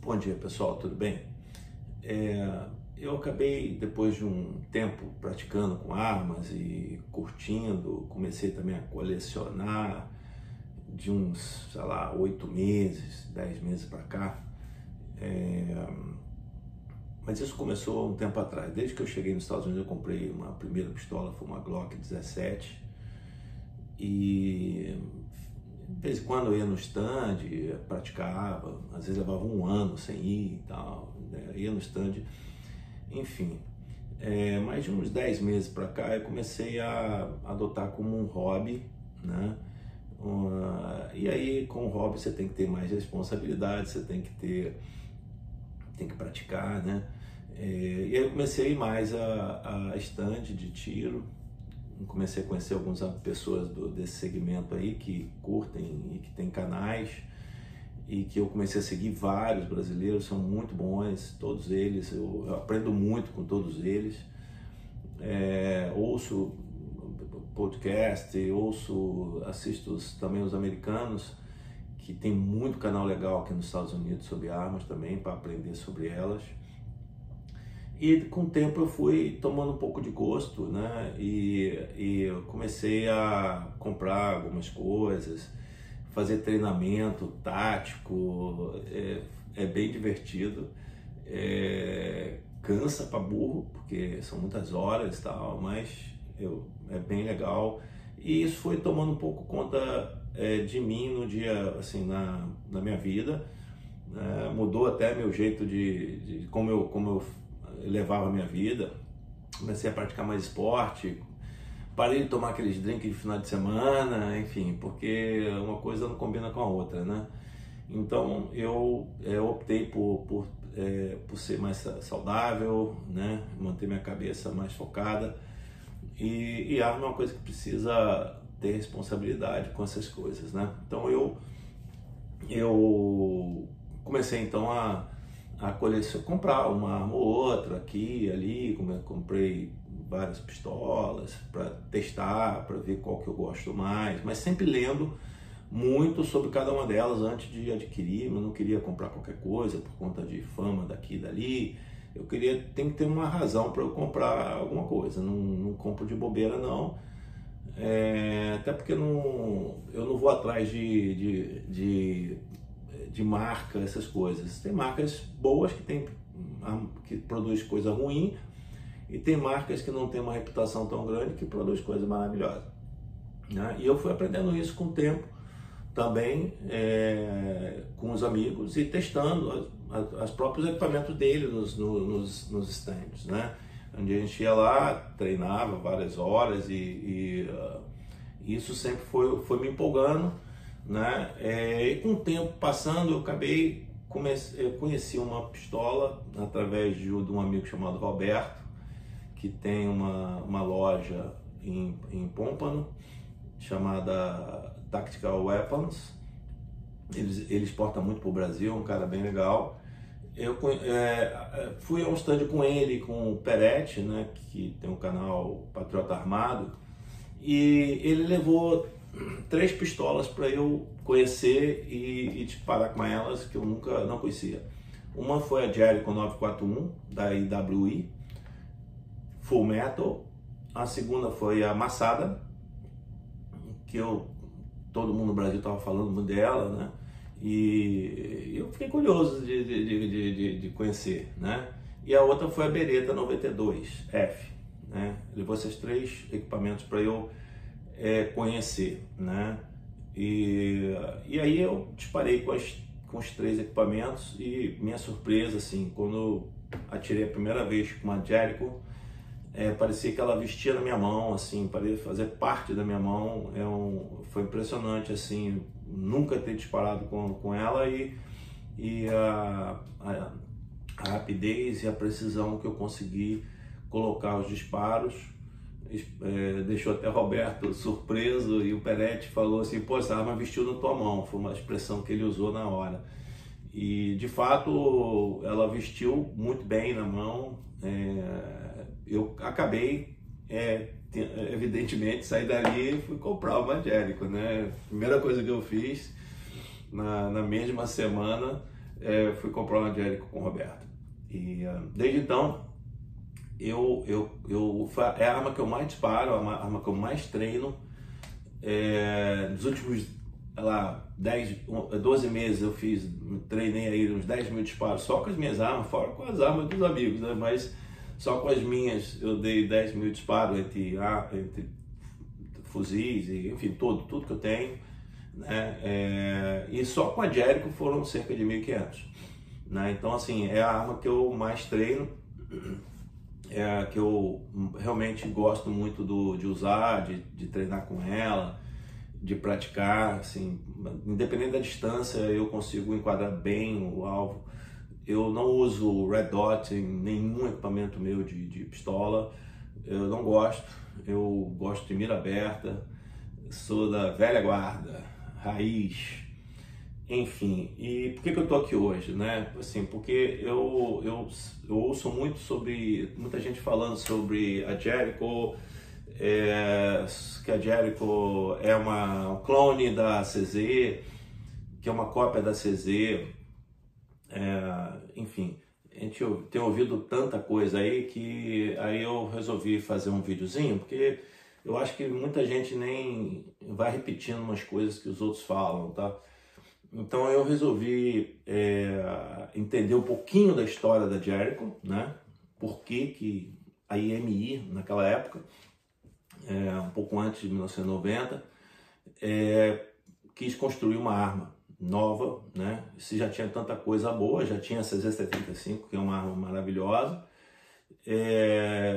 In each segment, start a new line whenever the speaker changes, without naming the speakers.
Bom dia, pessoal, tudo bem? Eu acabei, depois de um tempo praticando com armas e curtindo, comecei também a colecionar de uns, sei lá, 8 meses, 10 meses para cá. Mas isso começou um tempo atrás. Desde que eu cheguei nos Estados Unidos, eu comprei uma primeira pistola, foi uma Glock 17. E de vez em quando eu ia no stand, praticava, às vezes levava um ano sem ir e tal, né? Ia no stand, enfim. Mais de uns 10 meses para cá eu comecei a adotar como um hobby, né? E aí com o hobby você tem que ter mais responsabilidade, você tem que praticar, né? E aí eu comecei a ir mais a stand de tiro. Comecei a conhecer algumas pessoas desse segmento aí que curtem e que tem canais, e que eu comecei a seguir vários brasileiros, são muito bons, todos eles, eu aprendo muito com todos eles. Ouço podcast, assisto também os americanos, que tem muito canal legal aqui nos Estados Unidos sobre armas também, para aprender sobre elas. E com o tempo eu fui tomando um pouco de gosto, né? E eu comecei a comprar algumas coisas, fazer treinamento tático, é bem divertido, cansa pra burro, porque são muitas horas e tal, mas é bem legal. E isso foi tomando um pouco conta de mim no dia, assim, na minha vida, né? Mudou até meu jeito de como eu levava a minha vida. Comecei a praticar mais esporte, parei de tomar aqueles drinks de final de semana, enfim, porque uma coisa não combina com a outra, né? Então eu optei por ser mais saudável, né? Manter minha cabeça mais focada, e arma é uma coisa que precisa ter responsabilidade com essas coisas, né? Então eu comecei então a comprar uma arma ou outra aqui e ali. Comprei várias pistolas para testar, para ver qual que eu gosto mais, mas sempre lendo muito sobre cada uma delas antes de adquirir. Eu não queria comprar qualquer coisa por conta de fama daqui e dali. Tem que ter uma razão para eu comprar alguma coisa, não compro de bobeira não. Até porque eu não vou atrás de marca, essas coisas. Tem marcas boas que produz coisa ruim, e tem marcas que não tem uma reputação tão grande que produz coisa maravilhosa, né? E eu fui aprendendo isso com o tempo também, com os amigos, e testando os próprios equipamentos dele nos stands, né? Onde a gente ia lá, treinava várias horas, e isso sempre foi me empolgando, né? E com o tempo passando, eu conheci uma pistola através de um amigo chamado Roberto, que tem uma loja em Pompano chamada Tactical Weapons. Ele exporta muito para o Brasil, um cara bem legal. Eu fui a um stand com ele, com o Peretti, né, que tem um canal Patriota Armado, e ele levou 3 pistolas para eu conhecer e disparar com elas, que eu não conhecia. Uma foi a Jericho 941 da IWI Full Metal. A segunda foi a Masada, que todo mundo no Brasil estava falando muito dela, né? E eu fiquei curioso de conhecer, né? E a outra foi a Beretta 92F, né? Levou esses 3 equipamentos para eu conhecer, né? E aí eu disparei com os 3 equipamentos, e minha surpresa, assim, quando eu atirei a primeira vez com uma Jericho, parecia que ela vestia na minha mão, assim, parecia fazer parte da minha mão. Foi impressionante, assim, nunca ter disparado com ela, e a rapidez e a precisão que eu consegui colocar os disparos deixou até Roberto surpreso, e o Peretti falou assim: pô, essa arma vestiu na tua mão. Foi uma expressão que ele usou na hora, e de fato ela vestiu muito bem na mão. Eu acabei, evidentemente, saí dali e fui comprar uma Jericho, né? Primeira coisa que eu fiz na mesma semana fui comprar uma Jericho com o Roberto. E desde então, é a arma que eu mais disparo, a arma que eu mais treino. Nos últimos, sei lá, 12 meses eu treinei aí uns 10 mil disparos só com as minhas armas, fora com as armas dos amigos, né? Mas só com as minhas eu dei 10 mil disparos entre fuzis e enfim, tudo que eu tenho, né? E só com a Jericho foram cerca de 1.500, né? Então assim, é a arma que eu mais treino, é a que eu realmente gosto muito de usar, de treinar com ela, de praticar, assim, independente da distância eu consigo enquadrar bem o alvo. Eu não uso Red Dot em nenhum equipamento meu de pistola, eu não gosto, eu gosto de mira aberta, sou da velha guarda, raiz, enfim. E por que eu tô aqui hoje, né? Assim, porque eu ouço muito muita gente falando sobre a Jericho, que a Jericho é um clone da CZ, que é uma cópia da CZ, enfim, a gente tem ouvido tanta coisa aí que aí eu resolvi fazer um videozinho, porque eu acho que muita gente nem vai repetindo umas coisas que os outros falam, tá? Então eu resolvi entender um pouquinho da história da Jericho, né? Por que a IMI naquela época, um pouco antes de 1990, quis construir uma arma nova, né? Se já tinha tanta coisa boa, já tinha a CZ-75, que é uma arma maravilhosa,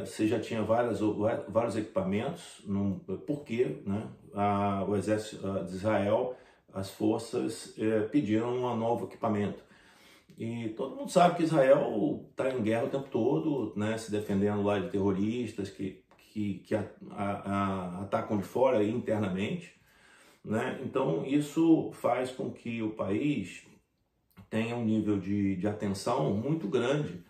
você já tinha vários equipamentos, por quê, né? O exército de Israel, as forças pediram um novo equipamento. E todo mundo sabe que Israel está em guerra o tempo todo, né? Se defendendo lá de terroristas que atacam de fora e internamente, né? Então isso faz com que o país tenha um nível de atenção muito grande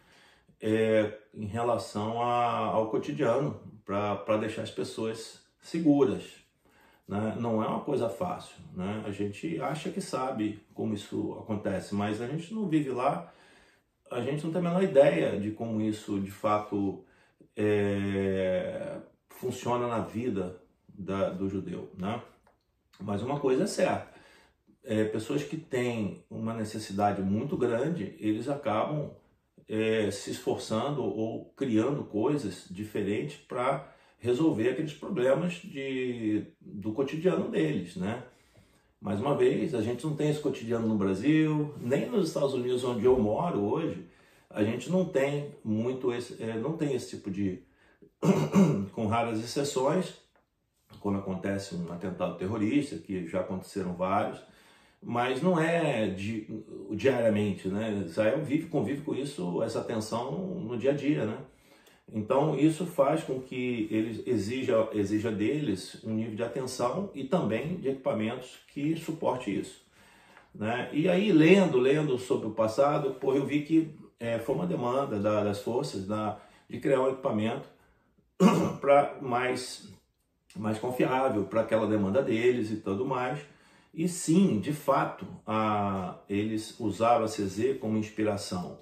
em relação ao cotidiano, para deixar as pessoas seguras, né? Não é uma coisa fácil, né? A gente acha que sabe como isso acontece, mas a gente não vive lá, a gente não tem a menor ideia de como isso de fato funciona na vida do judeu, né? Mas uma coisa é certa, pessoas que têm uma necessidade muito grande, eles acabam se esforçando ou criando coisas diferentes para resolver aqueles problemas do cotidiano deles, né? Mais uma vez, a gente não tem esse cotidiano no Brasil, nem nos Estados Unidos, onde eu moro hoje, a gente não tem não tem esse tipo de, com raras exceções, quando acontece um atentado terrorista, que já aconteceram vários, mas não é diariamente, né? Israel convive com isso, essa tensão no dia a dia, né? Então isso faz com que eles exija deles um nível de atenção e também de equipamentos que suporte isso, né? E aí lendo sobre o passado, eu vi que foi uma demanda das forças de criar um equipamento para mais confiável para aquela demanda deles e tudo mais. E sim, de fato, eles usaram a CZ como inspiração,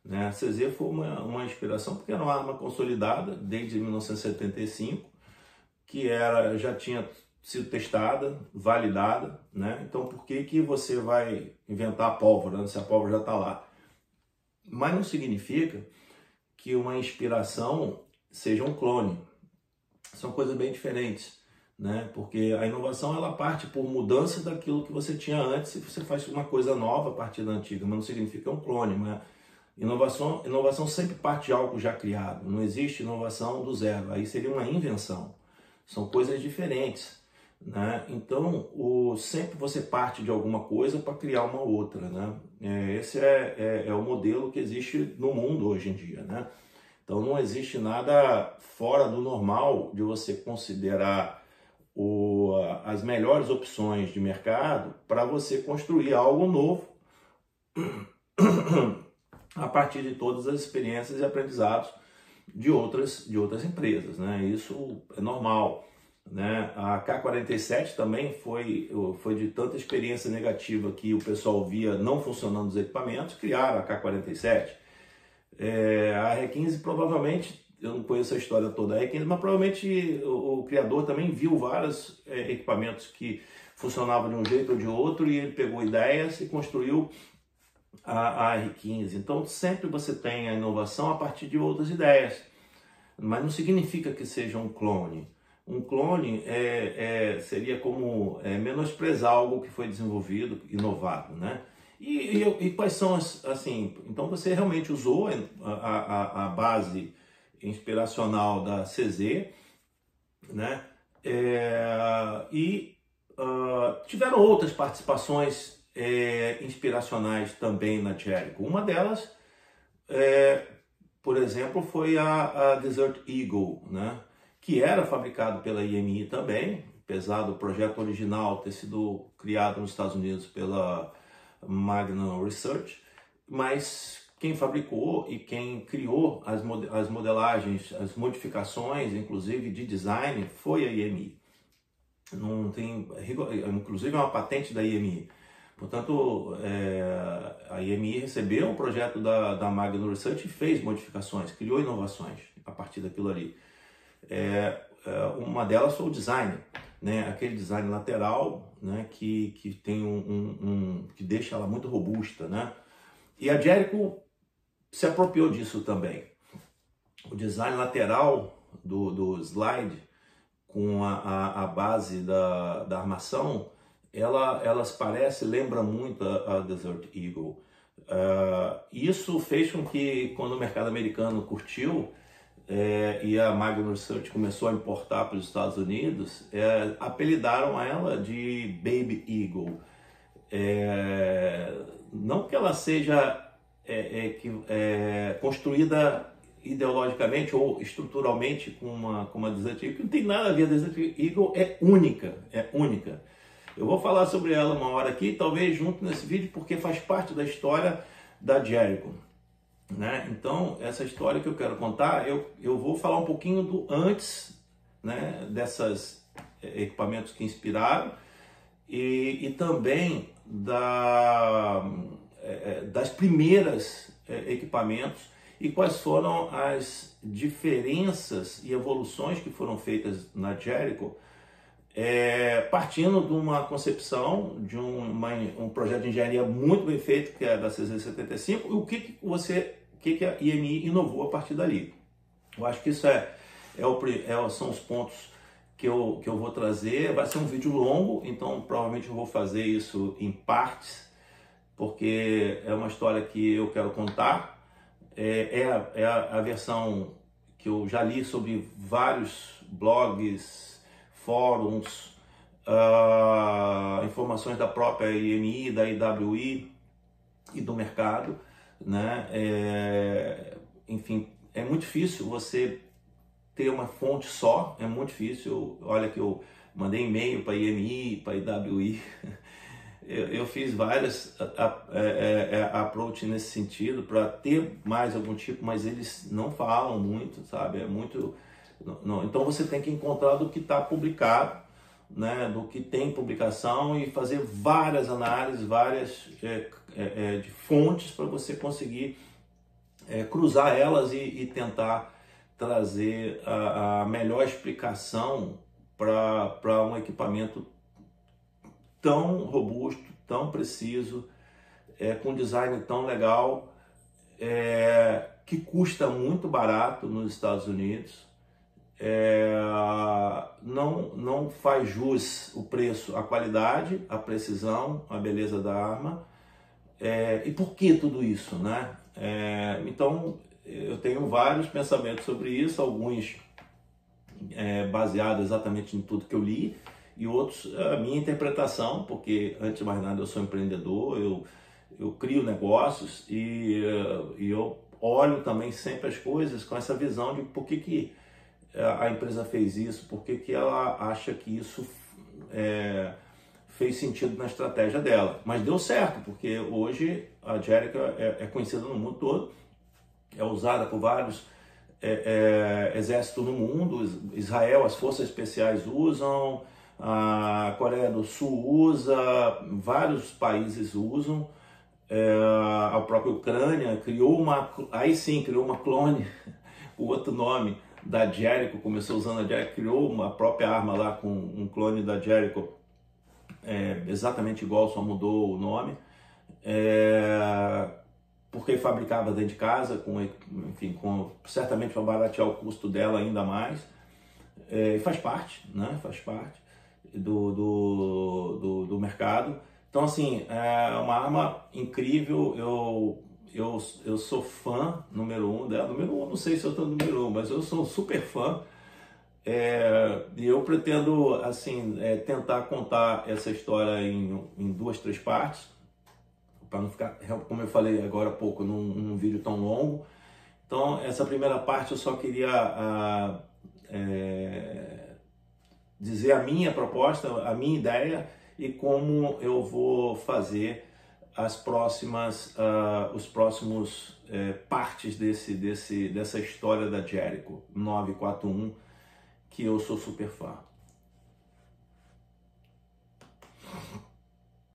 né? A CZ foi uma inspiração porque era uma arma consolidada desde 1975, que já tinha sido testada, validada, né? Então por que você vai inventar a pólvora, né, se a pólvora já está lá? Mas não significa que uma inspiração seja um clone. São coisas bem diferentes, né? Porque a inovação ela parte por mudança daquilo que você tinha antes e você faz uma coisa nova a partir da antiga, mas não significa um clone. Mas inovação sempre parte de algo já criado, não existe inovação do zero, aí seria uma invenção. São coisas diferentes, né? Então sempre você parte de alguma coisa para criar uma outra, né? Esse é o modelo que existe no mundo hoje em dia, né? Então não existe nada fora do normal de você considerar as melhores opções de mercado para você construir algo novo a partir de todas as experiências e aprendizados de outras empresas, né? Isso é normal. né? A K47 também foi de tanta experiência negativa que o pessoal via não funcionando os equipamentos, criaram a K47. A R15 provavelmente, eu não conheço a história toda da R15, mas provavelmente o criador também viu vários equipamentos que funcionavam de um jeito ou de outro e ele pegou ideias e construiu a R15. Então sempre você tem a inovação a partir de outras ideias, mas não significa que seja um clone. Um clone seria como menosprezar algo que foi desenvolvido, inovado, né? E quais são assim? Então você realmente usou a base inspiracional da CZ, né? Tiveram outras participações inspiracionais também na Jericho. Uma delas, por exemplo, foi a Desert Eagle, né? Que era fabricado pela IMI também, apesar do projeto original ter sido criado nos Estados Unidos pela Magnum Research, mas quem fabricou e quem criou as modelagens, as modificações, inclusive de design, foi a IMI. Não tem, inclusive é uma patente da IMI. Portanto, a IMI recebeu o projeto da Magnum Research e fez modificações, criou inovações a partir daquilo ali. Uma delas foi o design, né? Aquele design lateral, né? que tem que deixa ela muito robusta, né? E a Jericho se apropriou disso também. O design lateral do slide com a base da armação, elas parecem, lembra muito a Desert Eagle. Isso fez com que, quando o mercado americano curtiu, e a Magnum Research começou a importar para os Estados Unidos, apelidaram ela de Baby Eagle. Não que ela seja construída ideologicamente ou estruturalmente com uma Desert Eagle, não tem nada a ver. A Desert Eagle é única, Eu vou falar sobre ela uma hora aqui, talvez junto nesse vídeo, porque faz parte da história da Jericho, né? Então, essa história que eu quero contar, eu vou falar um pouquinho do antes, né, desses equipamentos que inspiraram e também das primeiras equipamentos e quais foram as diferenças e evoluções que foram feitas na Jericho, partindo de uma concepção de um projeto de engenharia muito bem feito, que é da CZ75, e o que a IMI inovou a partir dali. Eu acho que isso são os pontos que eu vou trazer. Vai ser um vídeo longo, então provavelmente eu vou fazer isso em partes, porque é uma história que eu quero contar. A versão que eu já li sobre vários blogs, fóruns, informações da própria IMI, da IWI e do mercado, né? Enfim, é muito difícil você ter uma fonte só, é muito difícil. Olha que eu mandei e-mail para a IMI, para a IWI, eu fiz várias approach nesse sentido para ter mais algum tipo, mas eles não falam muito, sabe? Não. Então você tem que encontrar do que está publicado, né? Do que tem publicação e fazer várias análises, várias de fontes para você conseguir cruzar elas e tentar trazer a melhor explicação para um equipamento tão robusto, tão preciso, com design tão legal, que custa muito barato nos Estados Unidos, não faz jus o preço, a qualidade, a precisão, a beleza da arma. E por que tudo isso, né? Então eu tenho vários pensamentos sobre isso, alguns baseados exatamente em tudo que eu li, e outros a minha interpretação, porque antes de mais nada eu sou empreendedor, eu crio negócios e eu olho também sempre as coisas com essa visão de por que a empresa fez isso, por que ela acha que isso fez sentido na estratégia dela. Mas deu certo, porque hoje a Jericho é conhecida no mundo todo, é usada por vários exército no mundo. Israel, as forças especiais usam, a Coreia do Sul usa, vários países usam. A própria Ucrânia criou criou uma clone, o outro nome da Jericho, começou usando a Jericho, criou uma própria arma lá com um clone da Jericho, exatamente igual, só mudou o nome, porque fabricava dentro de casa, certamente para baratear o custo dela ainda mais, faz parte, né? Faz parte do mercado. Então, assim, é uma arma incrível. Eu sou fã número 1 dela. Número 1, não sei se eu estou número 1, mas eu sou super fã. E eu pretendo, assim, tentar contar essa história em 2, 3 partes, para não ficar, como eu falei agora há pouco, num vídeo tão longo. Então, essa primeira parte eu só queria dizer a minha proposta, a minha ideia e como eu vou fazer os próximos partes dessa história da Jericho 941, que eu sou super fã.